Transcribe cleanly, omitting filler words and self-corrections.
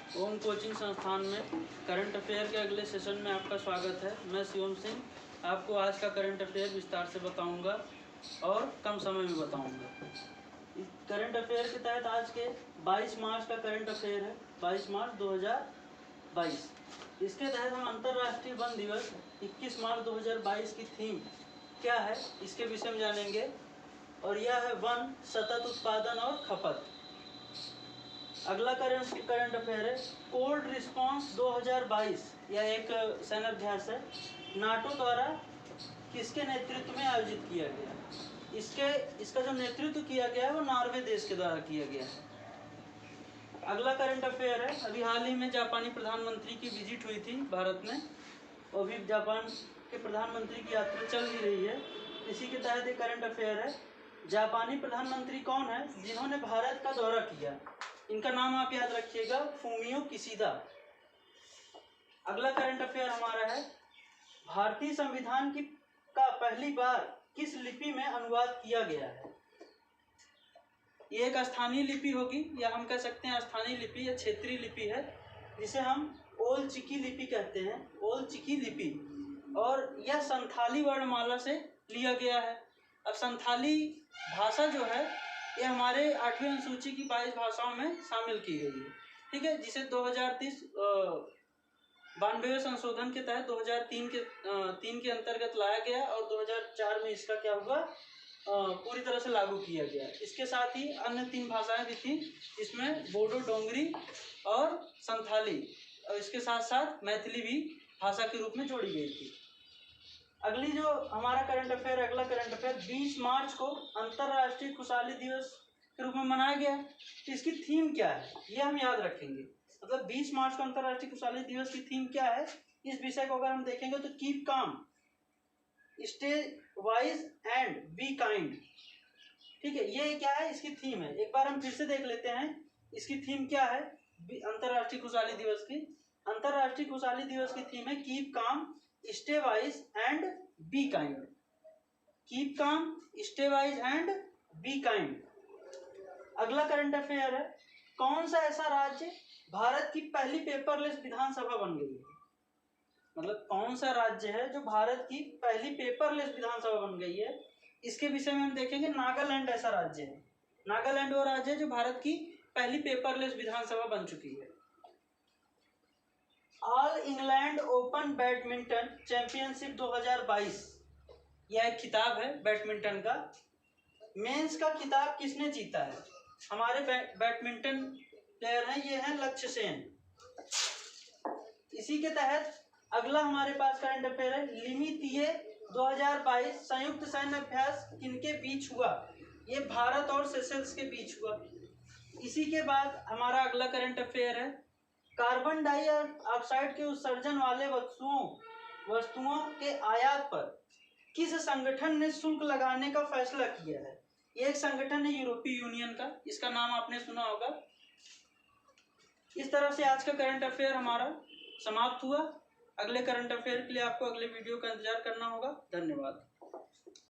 ओम coaching संस्थान में current affair के अगले सेशन में आपका स्वागत है। मैं शिवम सिंह आपको आज का करंट अफेयर विस्तार से बताऊंगा और कम समय में बताऊंगा। इस करंट अफेयर के तहत आज के 22 मार्च का करंट अफेयर है, 22 मार्च 2022। इसके तहत हम अंतर्राष्ट्रीय वन दिवस 21 मार्च 2022 की थीम क्या है इसके विषय में जानेंगे और यह है वन, सतत उत्पादन और खपत। अगला करंट अफेयर है कोल्ड रिस्पांस 2022। यह एक सैन्य अभ्यास है, नाटो द्वारा किसके नेतृत्व में आयोजित किया गया। इसका जो नेतृत्व किया गया है वो नॉर्वे देश के द्वारा किया गया है। अगला करंट अफेयर है अभी हाल ही में जापानी प्रधानमंत्री की विजिट हुई थी भारत में, और अभी जापान के प्रधानमंत्री की यात्रा चल ही रही है। इसी के तहत एक करंट अफेयर है जापानी प्रधानमंत्री कौन है जिन्होंने भारत का दौरा किया। इनका नाम आप याद रखिएगा, फूमियो किशिदा। अगला करंट अफेयर हमारा है भारतीय संविधान का पहली बार किस लिपि में अनुवाद किया गया है। ये एक स्थानीय लिपि होगी या हम कह सकते हैं स्थानीय लिपि या क्षेत्रीय लिपि है, जिसे हम ओल चिकी लिपि कहते हैं, ओल चिकी लिपि। और यह संथाली वर्णमाला से लिया गया है। अब संथाली भाषा जो है ये हमारे 8वीं अनुसूची की 22 भाषाओं में शामिल की गई है, ठीक है, जिसे 2030 92वें संशोधन के तहत 2003 के अंतर्गत लाया गया और 2004 में इसका क्या हुआ पूरी तरह से लागू किया गया। इसके साथ ही अन्य 3 भाषाएं भी थी, इसमें बोडो, डोंगरी और संथाली, और इसके साथ साथ मैथिली भी भाषा के रूप में जोड़ी गई थी। अगली जो हमारा करंट अफेयर, अगला करंट अफेयर 20 मार्च को अंतर्राष्ट्रीय खुशहाली दिवस के रूप में मनाया गया। तो इसकी थीम क्या है ये हम याद रखेंगे। मतलब 20 मार्च को अंतर्राष्ट्रीय खुशहाली दिवस की थीम क्या है, इस विषय को अगर हम देखेंगे तो keep calm, stay wise and be kind. ठीक है, ये क्या है इसकी थीम है। एक बार हम फिर से देख लेते हैं इसकी थीम क्या है अंतर्राष्ट्रीय खुशहाली दिवस की। अंतर्राष्ट्रीय खुशहाली दिवस की थीम है keep calm, stay wise and be kind. Keep calm, stay wise and be kind. अगला करंट अफेयर है कौन सा ऐसा राज्य भारत की पहली पेपरलेस विधानसभा बन गई है। मतलब कौन सा राज्य है जो भारत की पहली पेपरलेस विधानसभा बन गई है, इसके विषय में हम देखेंगे। नागालैंड ऐसा राज्य है, नागालैंड वो राज्य है जो भारत की पहली पेपरलेस विधानसभा बन चुकी है। All England open badminton championship 2022 यह एक खिताब है बैडमिंटन का। मेंस का खिताब किसने जीता है। हमारे बैडमिंटन प्लेयर हैं, ये हैं लक्ष्य सेन। इसी के तहत अगला हमारे पास करंट अफेयर है लिमितिए 2022 संयुक्त सैन्य अभ्यास किनके बीच हुआ। ये भारत और सेशल्स के बीच हुआ। इसी के बाद हमारा अगला करंट अफेयर है कार्बन डाइऑक्साइड के उत्सर्जन वाले वस्तुओं के आयात पर किस संगठन ने शुल्क लगाने का फैसला किया है। ये एक संगठन है यूरोपीय यूनियन का, इसका नाम आपने सुना होगा। इस तरह से आज का करंट अफेयर हमारा समाप्त हुआ। अगले करंट अफेयर के लिए आपको अगले वीडियो का इंतजार करना होगा। धन्यवाद।